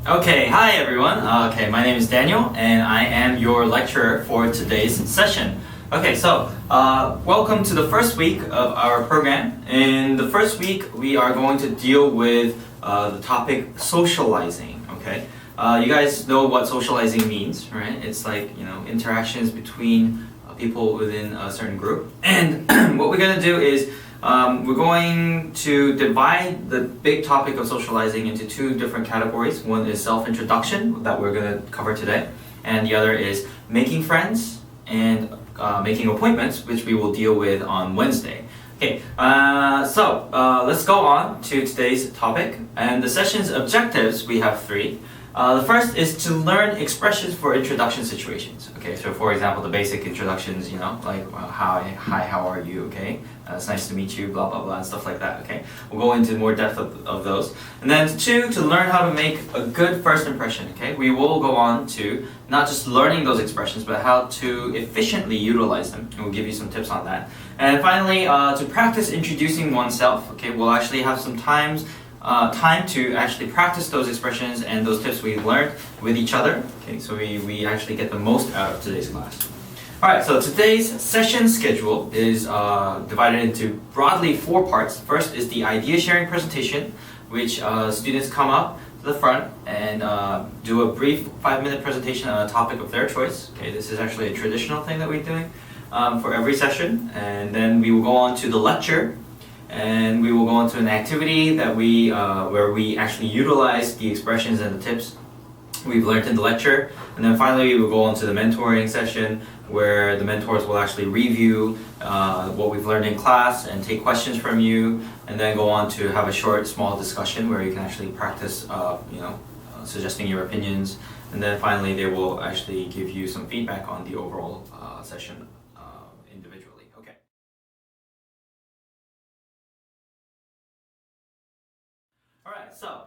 Okay, hi everyone. My name is Daniel and I am your lecturer for today's session. Welcome to the first week of our program. In the first week, we are going to deal with the topic socializing, okay? You guys know what socializing means, right? It's like, interactions between people within a certain group. And what we're going to do is we're going to divide the big topic of socializing into two different categories. One is self-introduction that we're going to cover today, and the other is making friends and making appointments, which we will deal with on Wednesday. Let's go on to today's topic. And the session's objectives, we have three. The first is to learn expressions for introduction situations. Okay, so for example, the basic introductions, like hi, how are you? Okay, it's nice to meet you, blah blah blah, and stuff like that. Okay, we'll go into more depth of those. And then two, to learn how to make a good first impression. Okay, we will go on to not just learning those expressions, but how to efficiently utilize them. And we'll give you some tips on that. And finally, to practice introducing oneself. Okay, we'll actually have some time to actually practice those expressions and those tips we learned with each other. Okay, so we actually get the most out of today's class. Alright, so today's session schedule is divided into broadly 4 parts. First is the idea sharing presentation, which students come up to the front and do a brief 5-minute presentation on a topic of their choice. Okay, this is actually a traditional thing that we're doing for every session. And then we will go on to the lecture. And we will go into an activity that where we actually utilize the expressions and the tips we've learned in the lecture. And then finally, we will go on to the mentoring session where the mentors will actually review what we've learned in class and take questions from you, and then go on to have a short, small discussion where you can actually practice, suggesting your opinions. And then finally, they will actually give you some feedback on the overall session individually. Okay. Alright, so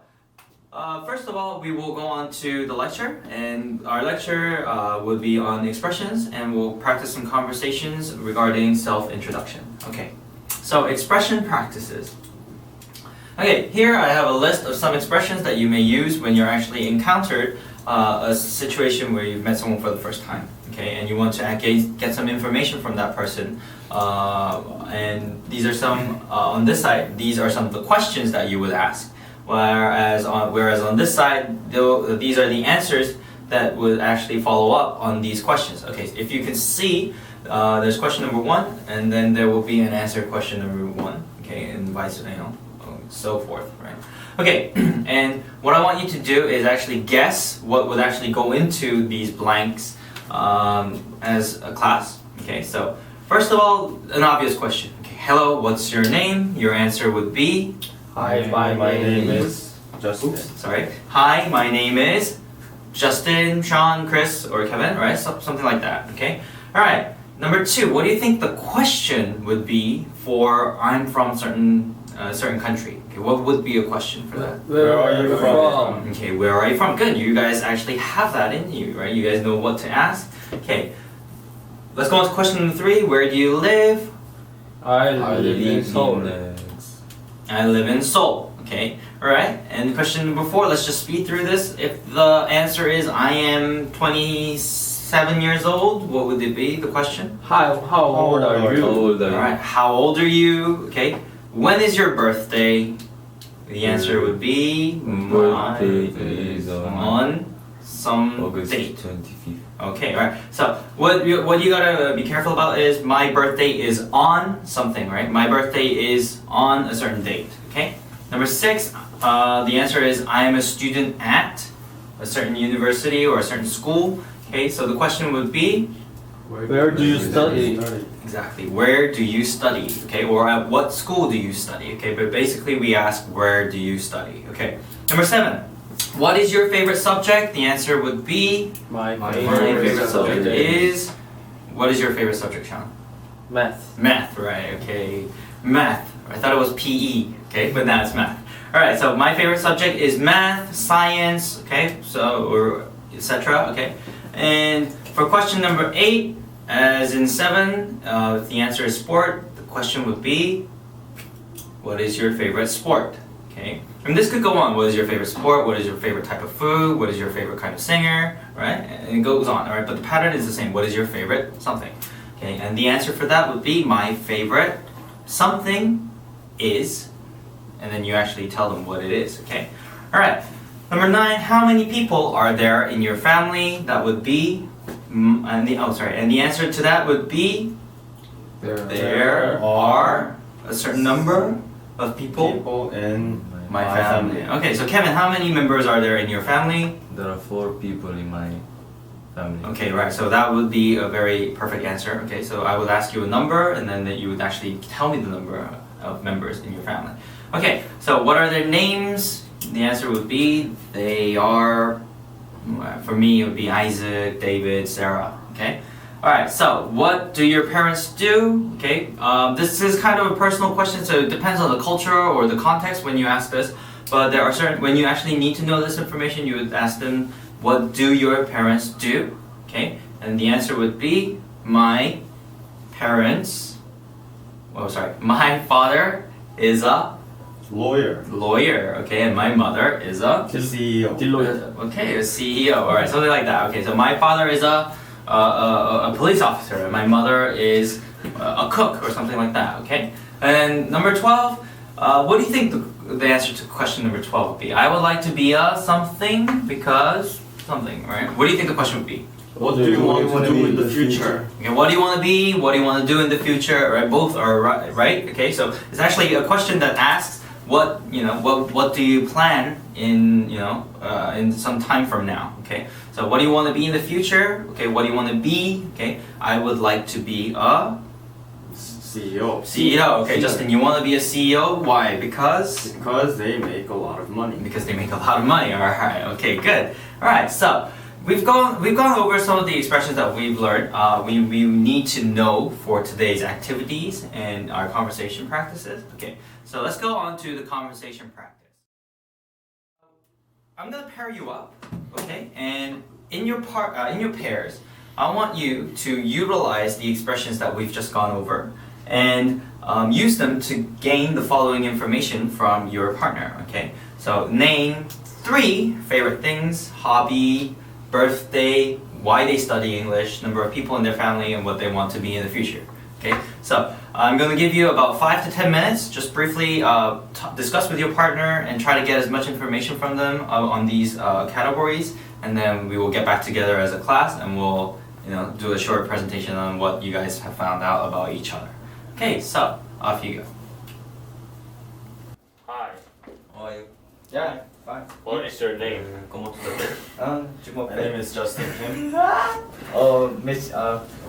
first of all, we will go on to the lecture, and our lecture will be on expressions, and we'll practice some conversations regarding self-introduction. Okay, so expression practices. Okay, here I have a list of some expressions that you may use when you're actually encountered a situation where you've met someone for the first time. Okay, and you want to get some information from that person. And these are some, on this side, these are some of the questions that you would ask. Whereas on this side, these are the answers that would actually follow up on these questions. Okay, if you can see, there's question number 1, and then there will be an answer question number 1. Okay, and so forth, right? Okay, and what I want you to do is actually guess what would actually go into these blanks as a class. Okay, so first of all, an obvious question. Okay, hello, what's your name? Your answer would be. Hi, my name is Justin. Hi, my name is Justin, Sean, Chris, or Kevin, right? Something like that, okay? Alright, number 2, what do you think the question would be for I'm from certain country? Okay, what would be a question for that? Where are you from? Okay, where are you from? Good, you guys actually have that in you, right? You guys know what to ask. Okay, let's go on to question number 3. Where do you live? I live in Seoul. I live in Seoul. Okay, alright. And question number 4, let's just speed through this. If the answer is I am 27 years old, what would it be, the question? How old are you? Alright, how old are you? Okay, when is your birthday? The answer would be My birthday is on some August date. 25th. Okay, alright. So what you gotta be careful about is my birthday is on something, right? My birthday is on a certain date. Okay. Number 6, the answer is I am a student at a certain university or a certain school. Okay, so the question would be Where do you study? exactly where do you study? Okay, or at what school do you study? Okay, but basically we ask where do you study? Okay. Number 7. What is your favorite subject? The answer would be My favorite subject is. What is your favorite subject, Sean? math. Math, right? Okay, math. I thought it was PE. Okay, but now it's math. All right. So my favorite subject is math, science. Okay, so or etc. Okay, and for question number 8, as in 7, if the answer is sport, the question would be, what is your favorite sport? Okay. And this could go on. What is your favorite sport? What is your favorite type of food? What is your favorite kind of singer? Right? And it goes on. All right. But the pattern is the same. What is your favorite something? Okay. And the answer for that would be my favorite something is, and then you actually tell them what it is. Okay. All right. Number 9. How many people are there in your family? That would be, and the answer to that would be there are a certain number of people in my family. Okay, so Kevin, how many members are there in your family? There are 4 people in my family. Okay, right. So that would be a very perfect answer. Okay, so I would ask you a number, and then you would actually tell me the number of members in your family. Okay, so what are their names? The answer would be they are. For me, it would be Isaac, David, Sarah. Okay. All right. So, what do your parents do? Okay. This is kind of a personal question, so it depends on the culture or the context when you ask this. But there are certain when you actually need to know this information, you would ask them, "What do your parents do?" Okay. And the answer would be, "My parents." Oh, sorry. My father is a lawyer. Okay, and my mother is a CEO. Okay, a CEO. All right, something like that. Okay, so my father is a police officer, and my mother is a cook or something like that. Okay, and number 12. What do you think the answer to question number 12 would be? I would like to be a something because something. Right? What do you think the question would be? What do you want to do in the future? Okay, what do you want to be? What do you want to do in the future? Right, both are right. Okay, so it's actually a question that asks. What do you plan in in some time from now? Okay, so what do you want to be in the future? Okay, what do you want to be? Okay, I would like to be a CEO. Okay, Justin, you want to be a CEO? Why? Because they make a lot of money. Because they make a lot of money. All right. Okay. Good. All right. So we've gone over some of the expressions that we've learned. We need to know for today's activities and our conversation practices. Okay. So let's go on to the conversation practice. I'm gonna pair you up, okay? And in your pairs, I want you to utilize the expressions that we've just gone over and use them to gain the following information from your partner, okay? So name 3 favorite things, hobby, birthday, why they study English, number of people in their family, and what they want to be in the future. Okay, so I'm going to give you about 5 to 10 minutes. Just briefly discuss with your partner and try to get as much information from them on these categories, and then we will get back together as a class and we'll do a short presentation on what you guys have found out about each other. Okay, so off you go. Hi, How are you? Yeah, fine. what is your name? My name is Justin Kim. Miss,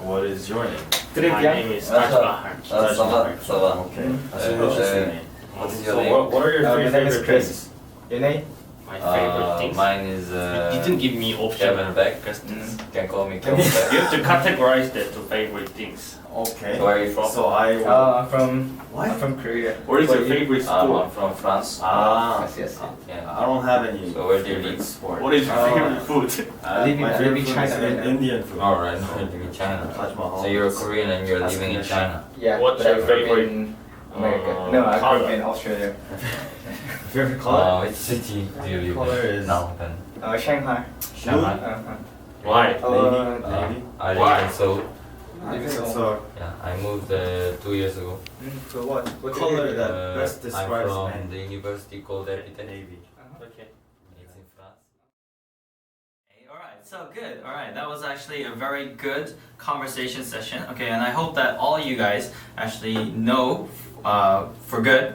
What is your name? My name is Taj Mahal. Okay. That's an interesting name. What is So what are your my 3 name is favorite Chris. things? Your name? My favorite things. Mine is You didn't give me option. Kevin Beck. Questions. Can call me Kevin Beck. You have to categorize that to favorite things. Okay. Where are you from? So I'm What? I'm from Korea. What is What your you- favorite sport? I'm from France. Yes. Yeah. I don't have any. So where do you favorite live? sport. What is your favorite food? Living- My living favorite food China is right now. Indian food. Alright, no, you live in China. Taj Mahal. So you're Korean and you're That's living in finished. China. Yeah. What's but I your grew up favorite, in America? No, I grew color? up in Australia. Favorite color? Which city do you live Color in is- now then? Shanghai. Shanghai. Why? Navy. I Why? live in Seoul. Living in So Yeah, I moved 2 years ago. For what? What do you color do? that Uh, best I'm describes from men. the university called Epitech. Navy. Okay. It's in France. Okay, all right, so good. All right, that was actually a very good conversation session. Okay, and I hope that all you guys actually know for good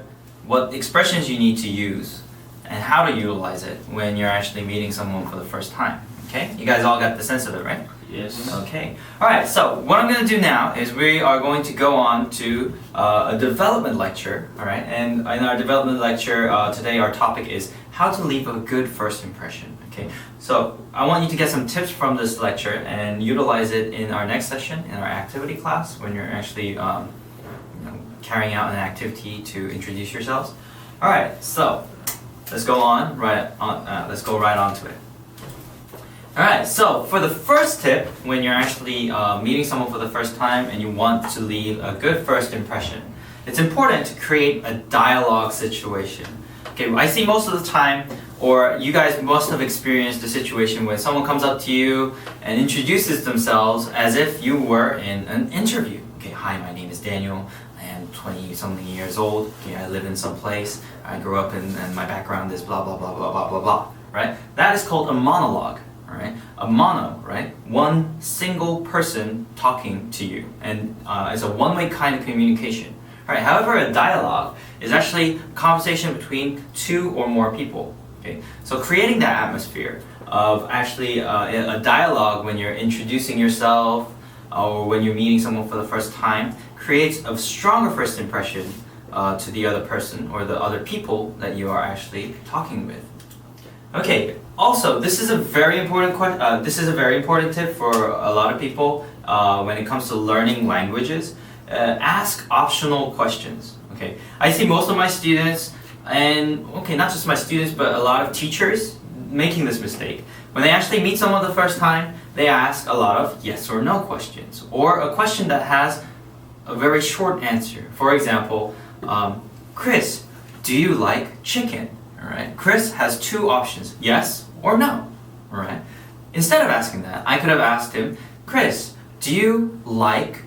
what expressions you need to use and how to utilize it when you're actually meeting someone for the first time. Okay, you guys all got the sense of it, right? Yes. Okay. All right. So what I'm going to do now is we are going to go on to a development lecture. All right. And in our development lecture today, our topic is how to leave a good first impression. Okay. So I want you to get some tips from this lecture and utilize it in our next session in our activity class when you're actually carrying out an activity to introduce yourselves. All right. So let's go on. Let's go right on to it. Alright, so for the first tip, when you're actually meeting someone for the first time and you want to leave a good first impression, it's important to create a dialogue situation. Okay, I see most of the time, or you guys must have experienced a situation when someone comes up to you and introduces themselves as if you were in an interview. Okay, hi, my name is Daniel. I am 20 something years old. Okay, I live in some place. I grew up and my background is blah blah blah blah blah blah blah. Right? That is called a monologue. Right? A mono, right? One single person talking to you, and it's a one-way kind of communication. Right? However, a dialogue is actually a conversation between two or more people. Okay? So creating that atmosphere of actually a dialogue when you're introducing yourself or when you're meeting someone for the first time creates a stronger first impression to the other person or the other people that you are actually talking with. Okay. Also, this is a very important tip for a lot of people when it comes to learning languages. Ask optional questions. Okay, I see most of my students, and not just my students, but a lot of teachers making this mistake. When they actually meet someone the first time, they ask a lot of yes or no questions, or a question that has a very short answer. For example, Chris, do you like chicken? All right, Chris has two options: yes or no. All right. Instead of asking that, I could have asked him, Chris, do you like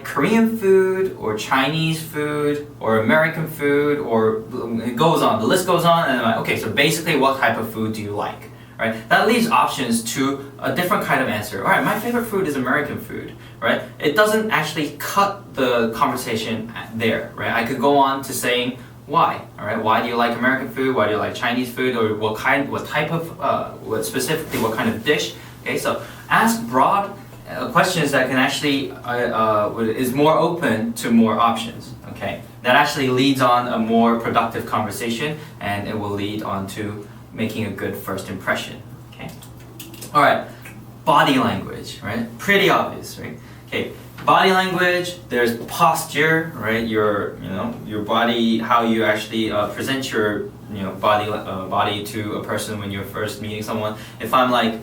Korean food or Chinese food or American food, or it goes on, the list goes on, and I'm like, okay, so basically what type of food do you like? Right? That leaves options to a different kind of answer. All right, my favorite food is American food, right? It doesn't actually cut the conversation there, right? I could go on to saying why, all right? Why do you like American food? Why do you like Chinese food? Or what type of, specifically what kind of dish? Okay, so ask broad questions that can actually is more open to more options. Okay, that actually leads on a more productive conversation, and it will lead on to making a good first impression. Okay, all right, body language, right? Pretty obvious, right? Okay, body language. There's posture, right? Your body, how you actually present your body to a person when you're first meeting someone. If I'm like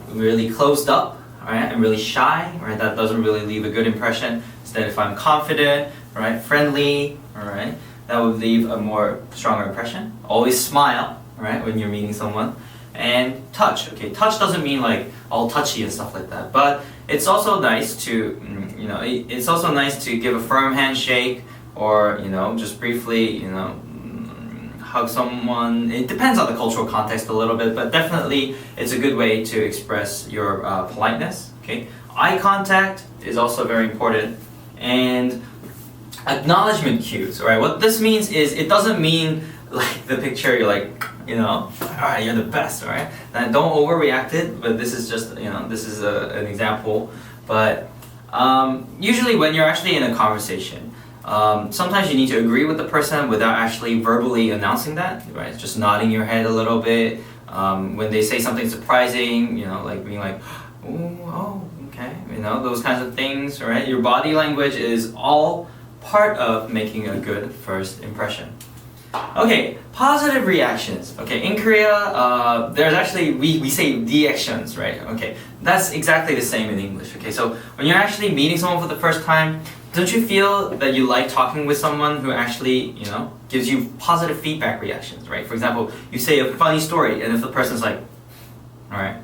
really closed up, right, I'm really shy, right? That doesn't really leave a good impression. Instead, if I'm confident, right, friendly, all right, that would leave a more stronger impression. Always smile, right, when you're meeting someone. And touch. Okay, touch doesn't mean like all touchy and stuff like that, but it's also nice to, it's also nice to give a firm handshake, or just briefly, hug someone. It depends on the cultural context a little bit, but definitely it's a good way to express your politeness. Okay, eye contact is also very important, and acknowledgement cues. All right, what this means is it doesn't mean like the picture you're like, all right, you're the best, all right? And don't overreact it, but this is just, this is an example. But usually when you're actually in a conversation, sometimes you need to agree with the person without actually verbally announcing that, right? Just nodding your head a little bit. When they say something surprising, like being like, oh, okay, those kinds of things, right? Your body language is all part of making a good first impression. Okay, positive reactions. Okay, in Korea, there's actually, we say reactions, right? Okay, that's exactly the same in English. Okay, so when you're actually meeting someone for the first time, don't you feel that you like talking with someone who actually, gives you positive feedback reactions, right? For example, you say a funny story, and if the person's like, all right,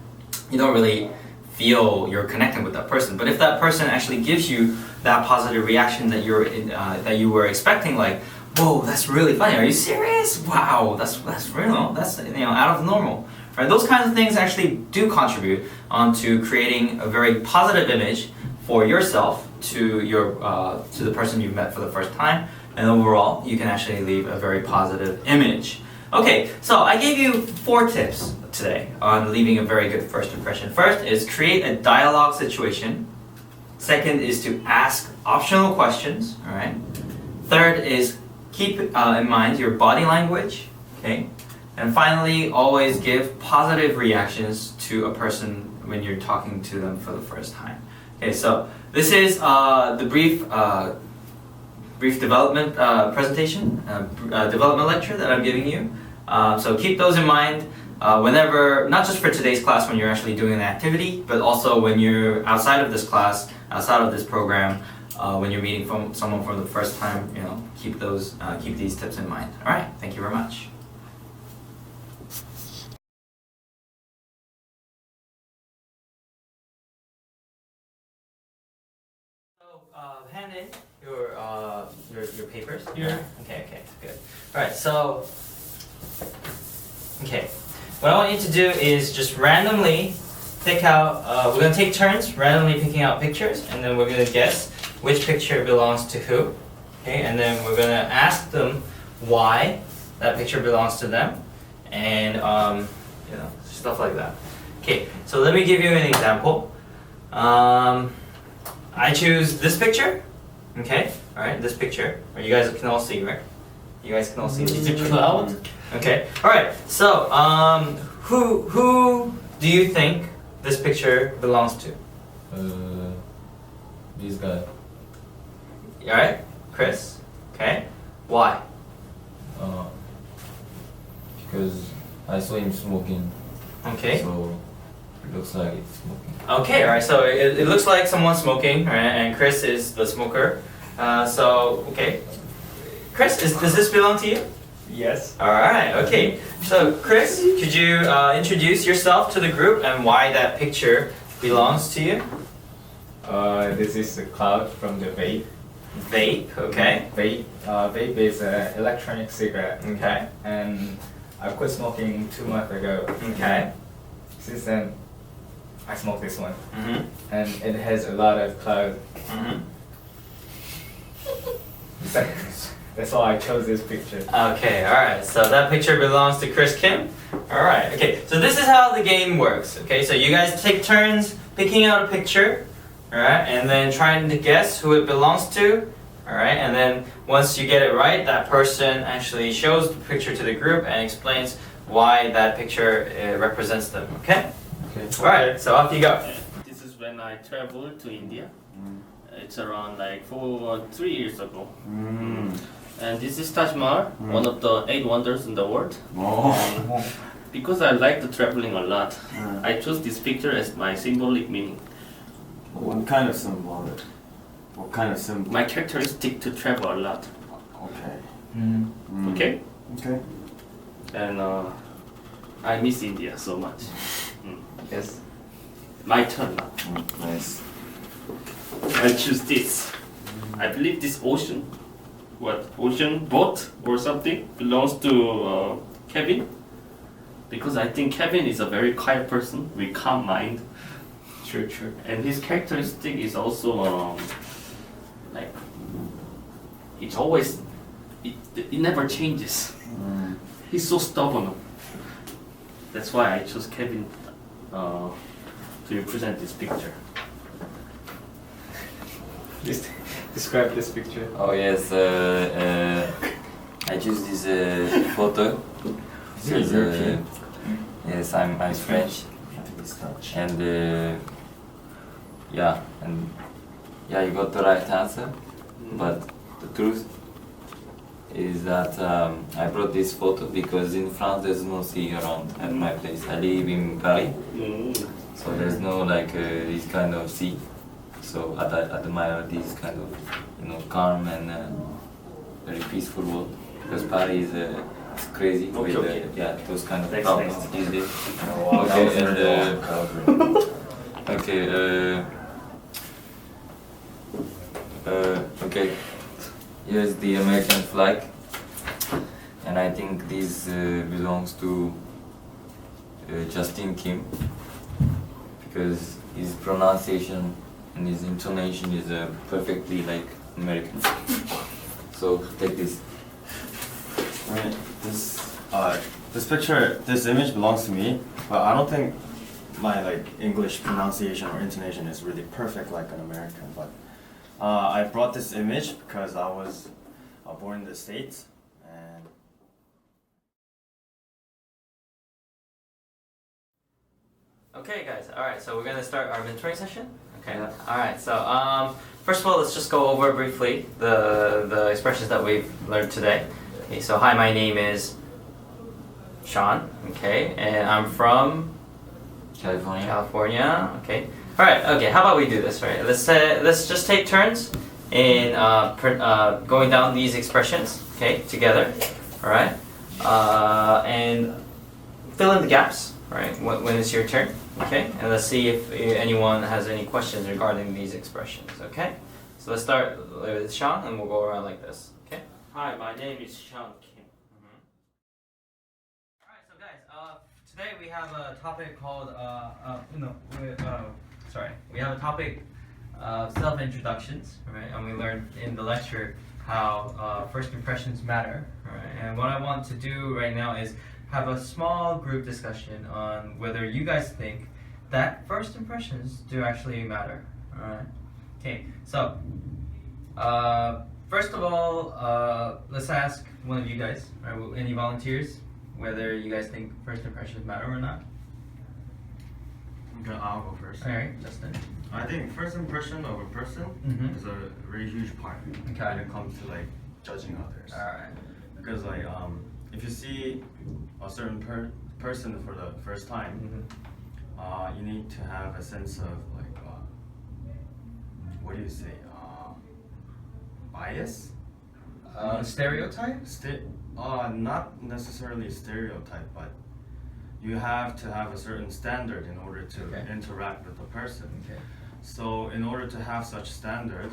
you don't really feel you're connecting with that person. But if that person actually gives you that positive reaction that you were expecting, like, whoa, that's really funny. Are you serious? Wow, that's real. That's out of the normal, right? Those kinds of things actually do contribute onto creating a very positive image for yourself to the person you've met for the first time, and overall, you can actually leave a very positive image. Okay, so I gave you 4 tips today on leaving a very good first impression. First is create a dialogue situation. Second is to ask optional questions. All right. Third is keep in mind your body language, okay? And finally, always give positive reactions to a person when you're talking to them for the first time. Okay, so this is the brief development presentation, development lecture that I'm giving you. So keep those in mind whenever, not just for today's class when you're actually doing an activity, but also when you're outside of this class, outside of this program, when you're meeting from someone for the first time, you know, keep these tips in mind. All right, thank you very much. So, hand in your papers. Here. Okay, good. All right, so okay, what I want you to do is just randomly pick out. We're gonna take turns randomly picking out pictures, and then we're gonna guess which picture belongs to who. Okay, and then we're gonna ask them why that picture belongs to them, and you know, stuff like that. Okay, so let me give you an example. I choose this picture. Okay, all right, this picture. Or you guys can all see, right? You guys can all see. Is it cloud? Okay, all right. So, who do you think this picture belongs to? This guy. All right, Chris. Okay, why? Because I saw him smoking. Okay. So it looks like it's smoking. Okay, all right. So it looks like someone's smoking, right? And Chris is the smoker. So okay, Chris, does this belong to you? Yes. All right. Okay. So Chris, could you introduce yourself to the group and why that picture belongs to you? This is the cloud from the vape. Vape. Okay. Vape is an electronic cigarette, Okay. and I quit smoking 2 months ago. Okay. Since then, I smoke this one, Mhm. and it has a lot of cloud. Mhm. That's why I chose this picture. Okay, alright, so that picture belongs to Chris Kim. Alright, okay, so this is how the game works. Okay, so you guys take turns picking out a picture, alright, and then trying to guess who it belongs to. Alright, and then once you get it right, that person actually shows the picture to the group and explains why that picture represents them. Okay? Okay. Alright, so off you go. This is when I traveled to India. It's around like 3 years ago. And this is Taj Mahal, one of the 8 wonders in the world. Oh. Because I like the traveling a lot, I chose this picture as my symbolic meaning. What kind of symbol? What kind of symbol? My characteristic to travel a lot. Okay. Okay? Okay. And I miss India so much. Yes. My turn now. Nice. I choose this. I believe this ocean boat or something belongs to Kevin, because I think Kevin is a very quiet person with calm mind. True. And his characteristic is also like it's always it never changes. He's so stubborn. That's why I chose Kevin to represent this picture. Please describe this picture. Oh yes, I choose this photo. Is it European? Yes, I'm French, and yeah, you got the right answer. But the truth is that I brought this photo because in France there's no sea around at my place. I live in Paris, so there's no like this kind of sea. So I admire this kind of calm and very peaceful world, because Paris is it's crazy with those kind of Next, problems next. these days. Oh, Okay, that was and, very well covered. Okay, here's the American flag, and I think this belongs to Justin Kim, because his pronunciation and his intonation is perfectly like American. So take this. Right. This image belongs to me, but I don't think my like English pronunciation or intonation is really perfect like an American. But I brought this image because I was born in the States, and Okay, guys. All right, so we're gonna start our mentoring session. Okay. Yeah. All right. So first of all, let's just go over briefly the expressions that we've learned today. Okay. So hi, my name is Sean. Okay, and I'm from California. California. Okay. All right. Okay. How about we do this? Right. Let's just take turns in going down these expressions, okay, together, all right, and fill in the gaps, right, when it's your turn, okay, and let's see if anyone has any questions regarding these expressions, okay. So let's start with Sean, and we'll go around like this, okay. Hi, my name is Sean Kim. Alright, so guys, today we have a topic called, we have a topic of self-introductions, right? And we learned in the lecture how first impressions matter, right? And what I want to do right now is have a small group discussion on whether you guys think that first impressions do actually matter, alright? Okay, so, first of all, let's ask one of you guys, right, any volunteers, whether you guys think first impressions matter or not. Okay, I'll go first. Alright, Justin. I think first impression of a person Mhm. is a very huge part Okay. when it comes to like judging others. Alright. Because like if you see a certain person for the first time, Mhm. you need to have a sense of like what do you say? Bias? Stereotype? Not necessarily stereotype, but you have to have a certain standard in order to Okay. interact with the person. Okay. So in order to have such standard,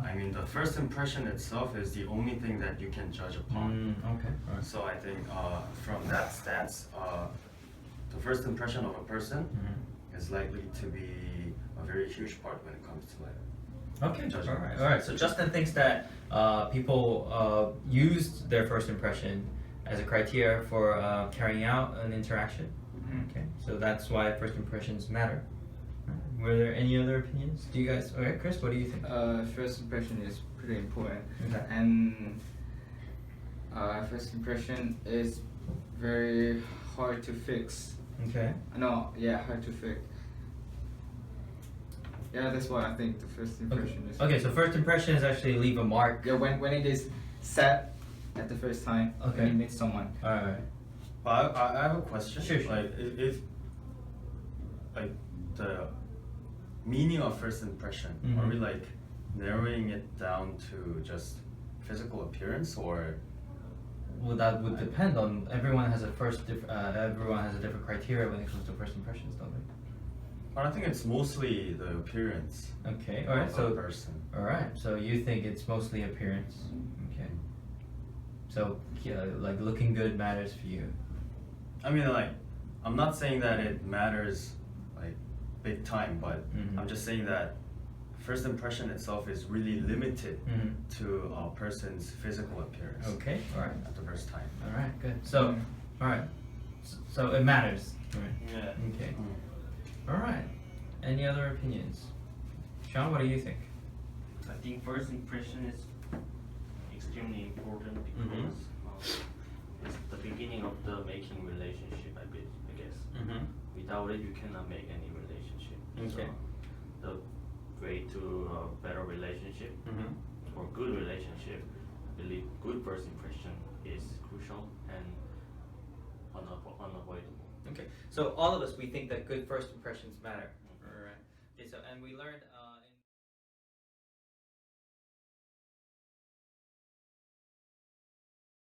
I mean the first impression itself is the only thing that you can judge upon. Okay. Alright. So I think from that stance, the first impression of a person Mhm. is likely to be a very huge part when it comes to like. Okay, Judgment. alright. So Justin thinks that people used their first impression as a criteria for carrying out an interaction. Okay, so that's why first impressions matter. Were there any other opinions? Do you guys? Okay, Chris, what do you think? First impression is pretty important, Okay. and first impression is very hard to fix. Okay. No, yeah, hard to fix. Yeah, that's why I think the first impression is. Okay, so first impressions actually leave a mark. Yeah, when it is set at the first time Okay. when you meet someone. Alright. But I have a question. Sure. Like if like the meaning of first impression, are we Mhm. like narrowing it down to just physical appearance or? Well, that would depend on everyone has a everyone has a different criteria when it comes to first impressions, don't they? But I think it's mostly the appearance Okay. Alright. of a So. person. Alright. So you think it's mostly appearance. Okay. So yeah, like looking good matters for you. I mean, like, I'm not saying that it matters like big time, but Mhm. I'm just saying that first impression itself is really limited Mhm. to a person's physical appearance Okay. Alright. at the first time. Alright. Good. So. Alright. So it matters. Right. Yeah. Okay. Mm. Alright. Any other opinions? Sean, what do you think? I think first impression is extremely important because it's the beginning of the making relationship. I guess. Mm-hmm. Without it, you cannot make any relationship. Okay. So the way to a better relationship Mm-hmm. or good relationship, I believe good first impression is crucial and unavoidable. Okay. So all of us, we think that good first impressions matter. Alright. Okay. So and we learned.